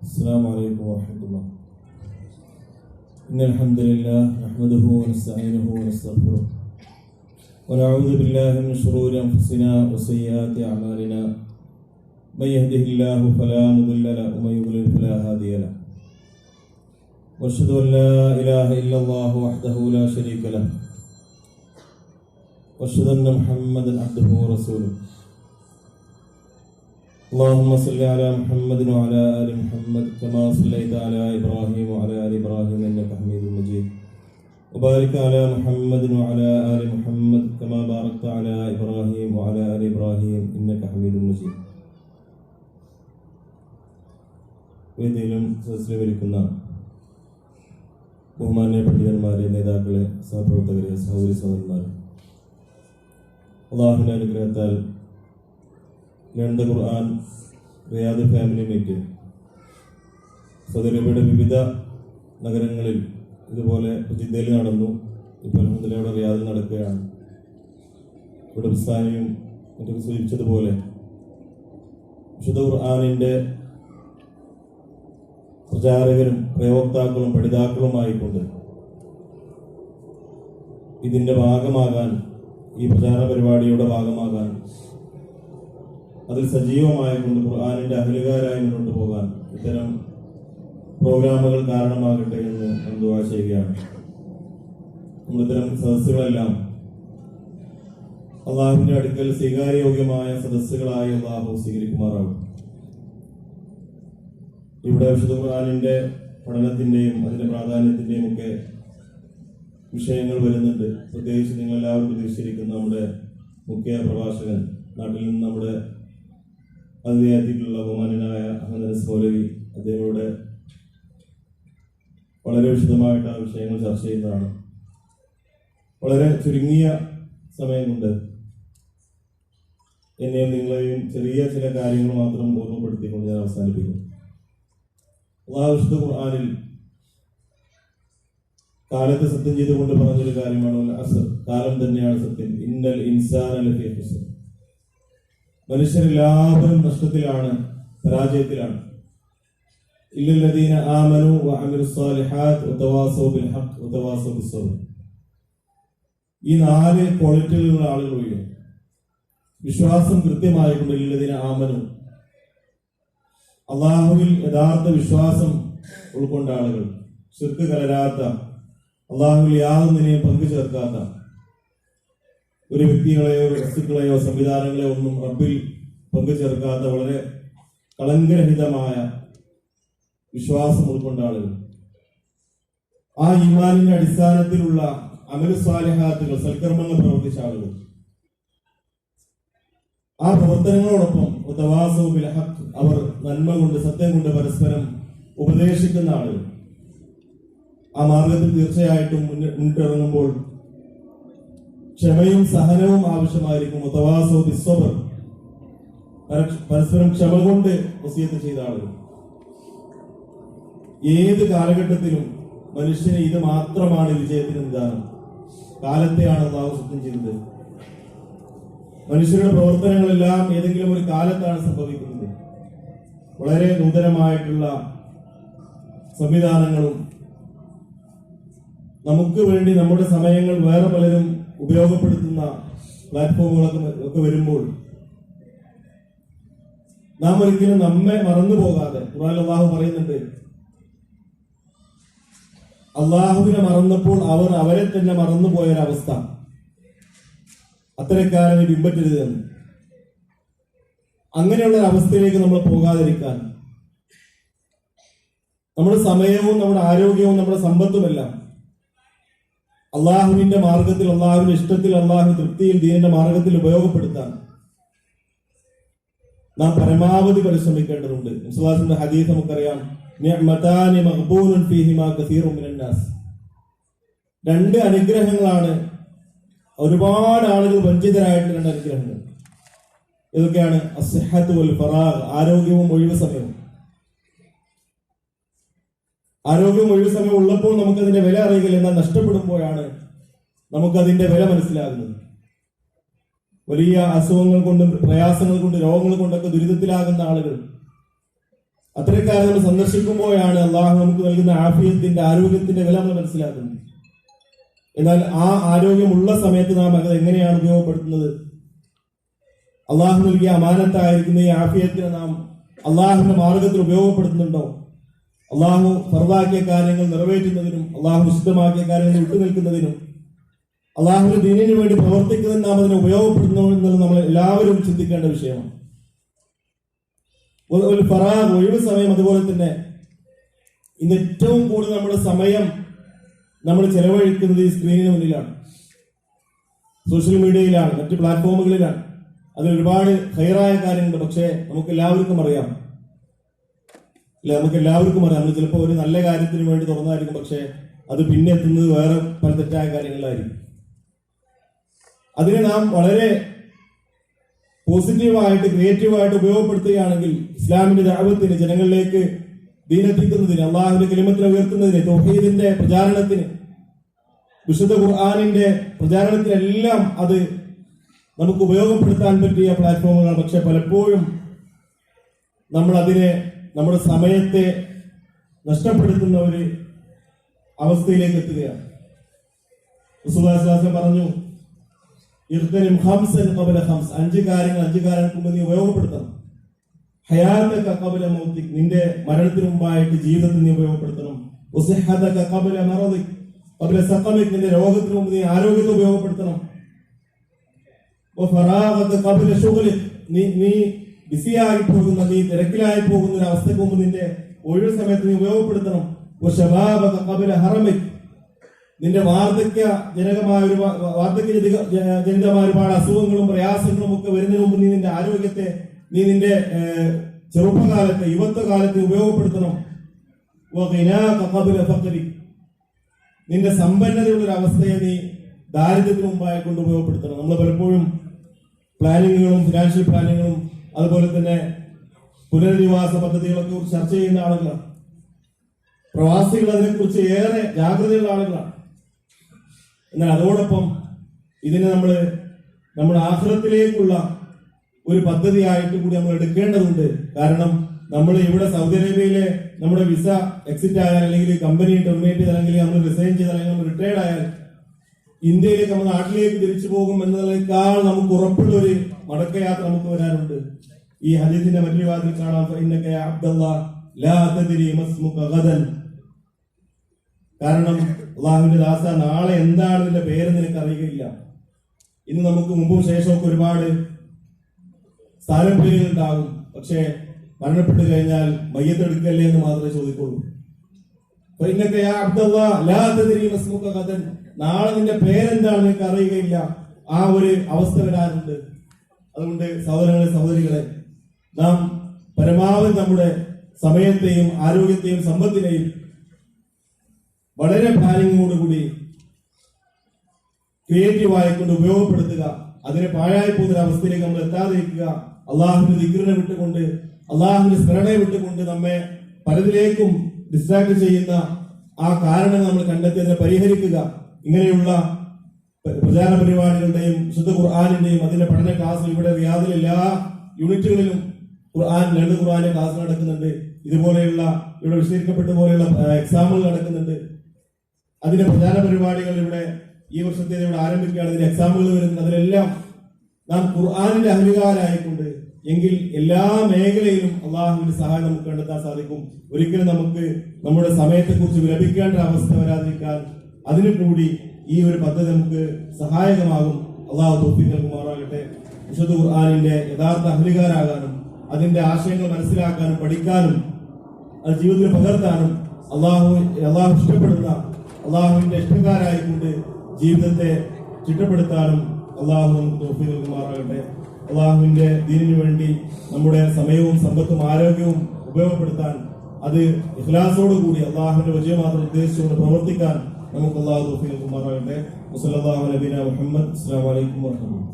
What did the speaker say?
السلام عليكم ورحمة الله. إن الحمد لله نحمده ونستعينه ونستغفره ونعوذ بالله من شرور أنفسنا وسيئات أعمالنا. من يهده الله فلا مضل له ومن يضلل فلا هادي له. وأشهد أن لا إله إلا الله وحده لا شريك له. وأشهد أن محمدا عبده ورسوله. اللهم صل على محمد وعلى آل محمد كما صليت على إبراهيم وعلى آل إبراهيم إنك حميد مجيد. وبارك على محمد وعلى آل محمد كما باركت على إبراهيم وعلى آل إبراهيم إنك حميد مجيد. വേദിയിലും സദസ്സിലുമിരിക്കുന്ന ബഹുമാന്യ പണ്ഡിതന്മാരെ, നേതാക്കളെ, സഹപ്രവർത്തകരെ, സഹോദരി സഹോദരന്മാരെ, അല്ലാഹുവിന്റെ അനുഗ്രഹത്താൽ ലണ്ട ഖുർആൻ റിയാദ് ഫാമിലി മീറ്റ് സൗദി അറേബ്യയുടെ വിവിധ നഗരങ്ങളിൽ ഇതുപോലെ ജിദ്ദയിൽ നടന്നു. ഇപ്പോൾ അൽഹംദുലില്ലാഹ് ഇവിടെ റിയാദിൽ നടക്കുകയാണ്. ഇവിടെ ഉസ്താദിയും മറ്റും സൂചിപ്പിച്ചതുപോലെ വിശുദ്ധ ഖുർആനിന്റെ പ്രചാരകരും പ്രയോക്താക്കളും പഠിതാക്കളുമായിക്കൊണ്ട് ഇതിന്റെ ഭാഗമാകാൻ, ഈ പ്രചാരണ പരിപാടിയുടെ ഭാഗമാകാൻ, അതിൽ സജീവമായിക്കൊണ്ട് ഖുർആനിന്റെ അഹലുകാരായി മുന്നോട്ട് പോകാൻ ഇത്തരം പ്രോഗ്രാമുകൾ കാരണമാകട്ടെ എന്ന് ഞാൻ ദുആ ചെയ്യുകയാണ്. ഇത്തരം സദസ്സുകളെല്ലാം അള്ളാഹുവിന്റെ അടുക്കൽ സ്വീകാര്യോഗ്യമായ സദസ്സുകളായി അള്ളാഹു സ്വീകരിക്കുമാറാകും. ഇവിടെ വിശുദ്ധ ഖുർആനിന്റെ പഠനത്തിന്റെയും അതിന്റെ പ്രാധാന്യത്തിന്റെയും ഒക്കെ വിഷയങ്ങൾ വരുന്നുണ്ട്. പ്രത്യേകിച്ച് നിങ്ങളെല്ലാവരും പ്രതീക്ഷിച്ചിരിക്കുന്ന നമ്മുടെ മുഖ്യ പ്രഭാഷകൻ, നാട്ടിൽ നിന്ന് നമ്മുടെ അതിഥിയായിട്ടുള്ള ബഹുമാന്യനായ അഹമ്മദ് അനസ് മൗലവി, അദ്ദേഹങ്ങളുടെ വളരെ വിശദമായിട്ട് ആ വിഷയങ്ങൾ ചർച്ച ചെയ്യുന്നതാണ്. വളരെ ചുരുങ്ങിയ സമയം കൊണ്ട് എന്നെയും നിങ്ങളെയും ചെറിയ ചില കാര്യങ്ങൾ മാത്രം ഓർമ്മപ്പെടുത്തിക്കൊണ്ട് ഞാൻ അവസാനിപ്പിക്കും. അല്ലാഹു വിശുദ്ധ ഖുർആനിൽ കാലത്തെ സത്യം ചെയ്തുകൊണ്ട് പറഞ്ഞൊരു കാര്യമാണ്, അസ്ർ, കാലം തന്നെയാണ് സത്യം. ഇന്നൽ ഇൻസാന ലഫീ ഖുസ്ർ, മനുഷ്യരെല്ലാവരും നഷ്ടത്തിലാണ്, പരാജയത്തിലാണ്. ഇല്ലല്ലദീന ആമനു വഅമിലുസ് സാലിഹാത്ത് വതവാസൗ ബിൽ ഹഖ് വതവാസൗ ബിസ്സബ്ർ. ഈ 4 ക്വാളിറ്റികളുള്ള ആളുകളിൽ വിശ്വാസം കൃത്യമായിക്കൊണ്ട്, ഇല്ലല്ലദീന ആമനു, അള്ളാഹുവിൽ യഥാർത്ഥ വിശ്വാസം ഉൾക്കൊണ്ട ആളുകൾ, ശിർക്ക് കലരാത്ത, അള്ളാഹുവിൽ യാതൊന്നിനെയും പങ്കു ചേർക്കാത്ത, ഒരു വ്യക്തികളെയോ വസ്തുക്കളെയോ സംവിധാനങ്ങളെയോ ഒന്നും റബ്ബിൽ പങ്കു ചേർക്കാത്ത, വളരെ കളങ്കരഹിതമായ വിശ്വാസം ഉൾക്കൊണ്ട ആളുകൾ, ആ ഈമാനിന്റെ അടിസ്ഥാനത്തിലുള്ള അമലു സ്വാലിഹാത്തുകൾ, സൽക്കർമ്മങ്ങൾ പ്രവർത്തിച്ച ആളുകൾ, ആ പ്രവർത്തനങ്ങളോടൊപ്പം തവാസൗ ബിൽ ഹഖ്, അവർ നന്മ കൊണ്ട്, സത്യം കൊണ്ട് പരസ്പരം ഉപദേശിക്കുന്ന ആളുകൾ. ആ മാർഗത്തിൽ തീർച്ചയായിട്ടും മുന്നിട്ടിറങ്ങുമ്പോൾ ക്ഷമയും സഹനവും ആവശ്യമായിരിക്കും. തവാസൗ ബിസ്സബ്ർ, പരസ്പരം ക്ഷമ കൊണ്ട് വസിയത്ത് ചെയ്ത ആളുകൾ. ഏത് കാലഘട്ടത്തിലും മനുഷ്യന് ഇത് മാത്രമാണ് വിജയത്തിന് നിദാനം. കാലത്തെയാണ് അല്ലാഹു സത്യം ചെയ്തത്. മനുഷ്യരുടെ പ്രവർത്തനങ്ങളെല്ലാം ഏതെങ്കിലും ഒരു കാലത്താണ് സംഭവിക്കുന്നത്. വളരെ നൂതനമായിട്ടുള്ള സംവിധാനങ്ങളും നമുക്ക് വേണ്ടി നമ്മുടെ സമയങ്ങൾ വേറെ പലരും ഉപയോഗപ്പെടുത്തുന്ന പ്ലാറ്റ്ഫോമുകളൊക്കെ വരുമ്പോൾ നാം ഒരിക്കലും നമ്മെ മറന്നു പോകാതെ, ഖുർആനിൽ അല്ലാഹു പറയുന്നുണ്ട്, അള്ളാഹുവിനെ മറന്നപ്പോൾ അവർ അവരെ തന്നെ മറന്നുപോയൊരവസ്ഥ, അത്തരക്കാരെ പിൻപറ്റരുത് എന്ന്. അങ്ങനെയുള്ള അവസ്ഥയിലേക്ക് നമ്മൾ പോകാതിരിക്കാൻ നമ്മുടെ സമയവും നമ്മുടെ ആരോഗ്യവും നമ്മുടെ സമ്പത്തുമെല്ലാം അള്ളാഹുവിന്റെ മാർഗത്തിൽ, അള്ളാഹുവിന്റെ ഇഷ്ടത്തിൽ, അള്ളാഹു തൃപ്തിയിൽ, ദീനിന്റെ മാർഗത്തിൽ ഉപയോഗപ്പെടുത്താൻ നാം പരമാവധി പരിശ്രമിക്കേണ്ടതുണ്ട്. മുസ്ലിമിന്റെ ഹദീസ് നമുക്കറിയാം, നിഅ്മതാനി മഖ്ബൂലുൻ ഫീഹിമാ കസീറുൻ മിനൻ നാസ്. 2 അനുഗ്രഹങ്ങളാണ് ഒരുപാട് ആളുകൾ വഞ്ചിതരായിട്ടുള്ള 2 അനുഗ്രഹങ്ങൾ. ഇതൊക്കെയാണ് അസ്സഹ്ഹത്തു വൽ ഫറാഗ്, ആരോഗ്യവും ഒഴിവ് സമയവും. ആരോഗ്യവും ഒഴിവ് സമയം ഉള്ളപ്പോൾ നമുക്കതിന്റെ വില അറിയില്ല, എന്നാൽ നഷ്ടപ്പെടുമ്പോഴാണ് നമുക്കതിന്റെ വില മനസ്സിലാകുന്നത്. വലിയ അസുഖങ്ങൾ കൊണ്ടും പ്രയാസങ്ങൾ കൊണ്ടും രോഗങ്ങൾ കൊണ്ടൊക്കെ ദുരിതത്തിലാകുന്ന ആളുകൾ അത്തരക്കാരെ നമ്മൾ സന്ദർശിക്കുമ്പോഴാണ് അള്ളാഹു നമുക്ക് നൽകുന്ന ആഫിയത്തിന്റെ, ആരോഗ്യത്തിന്റെ വില നമ്മൾ മനസ്സിലാക്കുന്നത്. എന്നാൽ ആ ആരോഗ്യമുള്ള സമയത്ത് നാം അത് എങ്ങനെയാണ് ഉപയോഗപ്പെടുത്തുന്നത്? അള്ളാഹു നൽകിയ അമാനത്തായിരിക്കുന്ന ഈ ആഫിയത്തിനെ നാം അള്ളാഹുവിന്റെ മാർഗത്തിൽ ഉപയോഗപ്പെടുത്തുന്നുണ്ടോ? അള്ളാഹു ഫർദാക്കിയ കാര്യങ്ങൾ നിറവേറ്റുന്നതിനും അള്ളാഹു വിശുദ്ധമാക്കിയ കാര്യങ്ങൾ വിട്ടുനിൽക്കുന്നതിനും അള്ളാഹുവിന്റെ ദീനിനു വേണ്ടി പ്രവർത്തിക്കുന്നതിന് നാം അതിനെ ഉപയോഗപ്പെടുത്തുന്നു എന്നുള്ളത് നമ്മൾ എല്ലാവരും ചിന്തിക്കേണ്ട വിഷയമാണ്. ഒരു ഫറാഗ്, ഒഴിവ് സമയം, അതുപോലെ തന്നെ ഇന്ന് ഏറ്റവും കൂടുതൽ നമ്മുടെ സമയം നമ്മൾ ചെലവഴിക്കുന്നത് ഈ സ്ക്രീനിന് മുന്നിലാണ്, സോഷ്യൽ മീഡിയയിലാണ്, മറ്റ് പ്ലാറ്റ്ഫോമുകളിലാണ്. അതിൽ ഒരുപാട് ഹൈറായ കാര്യങ്ങളുണ്ട്. പക്ഷേ നമുക്ക് എല്ലാവർക്കും അറിയാം, നമ്മൾ ചിലപ്പോൾ ഒരു നല്ല കാര്യത്തിന് വേണ്ടി തുറന്നായിരിക്കും, പക്ഷെ അത് പിന്നെ എത്തുന്നത് വേറെ പല തെറ്റായ കാര്യങ്ങളിലായിരിക്കും. അതിനെ നാം വളരെ പോസിറ്റീവായിട്ട്, ക്രിയേറ്റീവായിട്ട് ഉപയോഗപ്പെടുത്തുകയാണെങ്കിൽ ഇസ്ലാമിന്റെ ദഅവത്തിന്, ജനങ്ങളിലേക്ക് ദീനെത്തിക്കുന്നതിന്, അള്ളാഹുവിന്റെ കലിമത്തിനെ ഉയർത്തുന്നതിന്, തൗഹീദിന്റെ പ്രചാരണത്തിന്, വിശുദ്ധ ഖുർആനിന്റെ പ്രചാരണത്തിനെല്ലാം അത് നമുക്ക് ഉപയോഗപ്പെടുത്താൻ പറ്റിയ പ്ലാറ്റ്ഫോമുകളാണ്. പക്ഷെ പലപ്പോഴും നമ്മൾ അതിനെ, നമ്മുടെ സമയത്തെ നഷ്ടപ്പെടുത്തുന്ന ഒരു അവസ്ഥയിലേക്ക് എത്തുകയാണ്. റസൂലുള്ളാഹി പറഞ്ഞു, ഇഖ്തനിം ഖംസൻ ഖബല ഖംസ്, അഞ്ച് കാര്യങ്ങൾക്ക് മുമ്പ് നീ ഉപയോഗപ്പെടുത്തണം. ഹയാതക ഖബല മൗതിക്, നിന്റെ മരണത്തിന് മുമ്പായിട്ട് ജീവിതത്തിൽ നീ ഉപയോഗപ്പെടുത്തണം. വസിഹതക ഖബല മറദിക് ഖബല സഖമിക്, നിന്റെ രോഗത്തിന് മുമ്പ് നീ ആരോഗ്യത്തെ ഉപയോഗപ്പെടുത്തണം. വഫറാഗക ഖബല ശുഗ്ലിക്, നീ ബിസിയായി പോകുന്ന, നീ തിരക്കിലായി പോകുന്ന ഒരു അവസ്ഥക്ക് മുമ്പ് നിന്റെ ഒഴിവ് സമയത്ത് നീ ഉപയോഗപ്പെടുത്തണം. വശബാബക ഖബല ഹറമിക്, നിന്റെ വാർദ്ധക്യജനിതമായ ഒരുപാട് അസുഖങ്ങളും പ്രയാസങ്ങളും ഒക്കെ വരുന്നതിന് മുമ്പ് നീ നിന്റെ ആരോഗ്യത്തെ, നീ നിന്റെ ചെറുപ്പകാലത്തെ, യുവത്വകാലത്തെ ഉപയോഗപ്പെടുത്തണം. നിന്റെ സമ്പന്നതയുള്ള ഒരു അവസ്ഥയെ നീ ദാരിദ്ര്യത്തിന് മുമ്പായി കൊണ്ട് ഉപയോഗപ്പെടുത്തണം. നമ്മൾ പലപ്പോഴും പ്ലാനിങ്ങുകളും, ഫിനാൻഷ്യൽ പ്ലാനിങ്ങുകളും, അതുപോലെ തന്നെ പുനരധിവാസ പദ്ധതികളൊക്കെ കുറിച്ച് ചർച്ച ചെയ്യുന്ന ആളുകളാണ്. പ്രവാസികൾ അതിനെക്കുറിച്ച് ഏറെ ജാഗ്രതയുള്ള ആളുകളാണ്. എന്നാൽ അതോടൊപ്പം ഇതിനെ നമ്മുടെ ആഖിറത്തിലേക്കുള്ള ഒരു പദ്ധതിയായിട്ട് കൂടി നമ്മൾ എടുക്കേണ്ടതുണ്ട്. കാരണം നമ്മൾ ഇവിടെ സൗദി അറേബ്യയിലെ നമ്മുടെ വിസ എക്സിറ്റ് ആയാൽ, അല്ലെങ്കിൽ കമ്പനി ടെർമിനേറ്റ് ചെയ്താൽ, അല്ലെങ്കിൽ നമ്മൾ റിസൈൻ ചെയ്താൽ, അല്ലെങ്കിൽ നമ്മൾ റിട്ടയർഡ് ആയാൽ ഇന്ത്യയിലേക്ക്, നമ്മൾ നാട്ടിലേക്ക് തിരിച്ചു പോകും എന്നതിനേക്കാൾ നമുക്ക് ഉറപ്പുള്ള ഒരു മടക്കയാത്ര നമുക്ക് വരാനുണ്ട്. ഈ ഹദീസിന്റെ മറ്റൊരു വാതിൽ കാണാം, ഇന്നക യാ അബ്ദല്ലാഹ് ലാ തദ്രി മസ്മുക ഗദൻ, കാരണം അള്ളാഹുവിന്റെ ദാസ, നാളെ എന്താണ് നിന്റെ പേര് നിനക്ക് അറിയുകയില്ല. ഇന്ന് നമുക്ക് മുമ്പും ശേഷമൊക്കെ ഒരുപാട് സ്ഥാനപ്പേരുകൾ ഉണ്ടാകും. പക്ഷെ മരണപ്പെട്ടു കഴിഞ്ഞാൽ മയ്യത്തെടുക്കല്ലേ എന്ന് മാത്രമേ ചോദിക്കുള്ളൂ. നാളെ നിന്റെ പേരെന്താണ് നിനക്ക് അറിയുകയില്ല. ആ ഒരു അവസ്ഥ വരാറുണ്ട്. അതുകൊണ്ട് സഹോദരങ്ങളെ, സഹോദരികളെ, നാം പരമാവധി നമ്മുടെ സമയത്തെയും ആരോഗ്യത്തെയും സമ്പത്തിനെയും വളരെ പ്ലാനിങ്ങോടുകൂടി ക്രിയേറ്റീവായിക്കൊണ്ട് ഉപയോഗപ്പെടുത്തുക. അതിനെ പാഴായി പോകുന്ന അവസ്ഥയിലേക്ക് നമ്മൾ എത്താതിരിക്കുക. അള്ളാഹുവിന്റെ ദിക്റിനെ വിട്ടുകൊണ്ട്, അള്ളാഹുവിന്റെ സ്മരണയെ വിട്ടുകൊണ്ട് നമ്മെ പലതിലേക്കും ഡിസ്ട്രാക്ട് ചെയ്യുന്ന ആ കാരണങ്ങൾ നമ്മൾ കണ്ടെത്തി അതിനെ പരിഹരിക്കുക. ഇങ്ങനെയുള്ള പ്രചാരണ പരിപാടികളുടെയും വിശുദ്ധ ഖുർആാനിന്റെയും അതിന്റെ പഠന ക്ലാസ് ഇവിടെ റിയാദിലെ എല്ലാ യൂണിറ്റുകളിലും ലളിത ഖുർആന്റെ ക്ലാസ് നടക്കുന്നുണ്ട്. ഇതുപോലെയുള്ള ഇവിടെ വിശദീകരിക്കപ്പെട്ട പോലെയുള്ള എക്സാമുകൾ നടക്കുന്നുണ്ട്. അതിന്റെ പ്രചാരണ പരിപാടികൾ ഇവിടെ ഈ വർഷത്തെ ഇവിടെ ആരംഭിക്കുകയാണ്. ഇതിന്റെ എക്സാമുകൾ വരുന്നുണ്ട്. അതിലെല്ലാം നാം ഖുർആനിന്റെ അഹലുകാരായിക്കൊണ്ട് എങ്കിൽ എല്ലാ മേഖലയിലും അള്ളാഹുവിന്റെ സഹായം നമുക്ക് കണ്ടെത്താൻ സാധിക്കും. ഒരിക്കലും നമുക്ക് നമ്മുടെ സമയത്തെക്കുറിച്ച് വിലപിക്കേണ്ട അവസ്ഥ വരാതിരിക്കാൻ അതിനു കൂടി ഈ ഒരു പദ്ധതി നമുക്ക് സഹായകമാകും. അള്ളാഹു തൗഫീഖ് നൽകുമാറാകട്ടെ. വിശുദ്ധ ഖുർആനിന്റെ യഥാർത്ഥ അഹലുകാരാകാനും അതിന്റെ ആശയങ്ങൾ മനസ്സിലാക്കാനും പഠിക്കാനും അത് ജീവിതത്തിൽ പകർത്താനും അള്ളാഹു ഇഷ്ടപ്പെടുന്ന അള്ളാഹുവിന്റെ ഇഷ്ടക്കാരായിക്കൊണ്ട് ജീവിതത്തെ ചിട്ടപ്പെടുത്താനും അള്ളാഹു നമുക്ക് തൗഫീഖ് നൽകുമാറാകട്ടെ. അള്ളാഹുവിന്റെ ദീനിനു വേണ്ടി നമ്മുടെ സമയവും സമ്പത്തും ആരോഗ്യവും ഉപയോഗപ്പെടുത്താൻ, അത് ഇഖ്ലാസോടുകൂടി അള്ളാഹുവിന്റെ വജീ മാത്രം ഉദ്ദേശിച്ചുകൊണ്ട് പ്രവർത്തിക്കാൻ നമുക്ക് അള്ളാഹു തൗഫീഖ് നൽകുമാറാകട്ടെ. വസല്ലല്ലാഹു അലൈഹി വസല്ലം. അസ്സലാമു അലൈക്കും വറഹ്മത്തുള്ളാഹി.